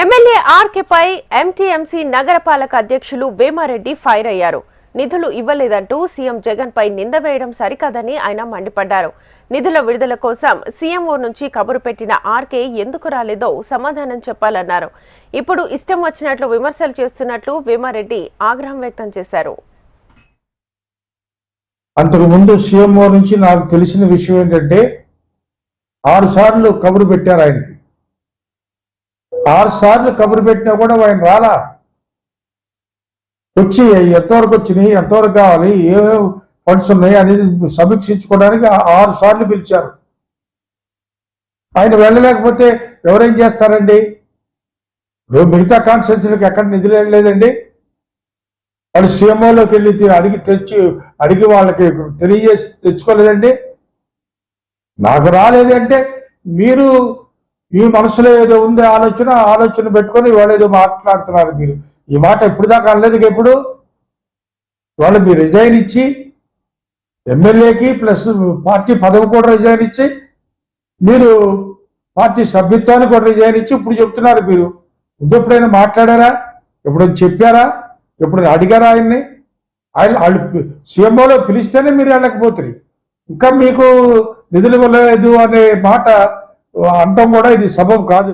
MLA ఆర్కేపై MTMC నగరపాలక అధ్యక్షులు Vemareddy fire అయ్యారు. నిధులు ఇవ్వలేదంటూ సీఎం జగన్ పై నింద వేయడం సరికాదని ఆయన మండిపడ్డారు. నిధుల విడుదల కోసం సీఎంఓ నుంచి కబురు పెట్టిన ఆర్కే ఎందుకు రాలేదో సమాధానం చెప్పాలన్నారు. ఇప్పుడు ఇష్టం వచ్చినట్లు విమర్శలు చేస్తున్నట్లు వేమారెడ్డి ఆగ్రహం వ్యక్తం చేశారు. అంతకుముందు సీఎంఓ నుంచి నాకు తెలిసిన విషయం ఏంటంటే 6 సార్లు కబురు పెట్టారు ఆయనకి. 6 సార్లు కబురు పెట్టినా కూడా ఆయన రాలా. వచ్చి ఎంతవరకు వచ్చినాయి, ఎంతవరకు కావాలి, ఏమేమి ఫండ్స్ ఉన్నాయి అనేది సమీక్షించుకోవడానికి 6 సార్లు పిలిచారు. ఆయన వెళ్ళలేకపోతే ఎవరేం చేస్తారండి? మిగతా కాన్స్టిట్యున్సీలకు ఎక్కడ నిధులు వెళ్ళలేదండి. వాళ్ళు సీఎంఓలోకి వెళ్ళి అడిగి వాళ్ళకి తెలియజేసి తెచ్చుకోలేదండి. నాకు రాలేదంటే మీరు మీ మనసులో ఏదో ఉంది ఆలోచన పెట్టుకొని వాళ్ళు ఏదో మాట్లాడుతున్నారు. మీరు ఈ మాట ఎప్పుడు దాకా అనలేదు. ఎప్పుడు వాళ్ళు మీరు రిజైన్ ఇచ్చి ఎమ్మెల్యేకి ప్లస్ పార్టీ పదవి కూడా రిజైన్ ఇచ్చి మీరు పార్టీ సభ్యత్వాన్ని కూడా రిజైన్ ఇచ్చి ఇప్పుడు చెప్తున్నారు. మీరు ముందు ఎప్పుడైనా మాట్లాడారా? ఎప్పుడైనా చెప్పారా? ఎప్పుడైనా అడిగారా ఆయన్ని? వాళ్ళు సీఎంఓలో పిలిస్తేనే మీరు వెళ్ళకపోతుంది. ఇంకా మీకు నిధులు ఇవ్వలేదు అనే మాట అంటాం కూడా ఇది సబబు కాదు.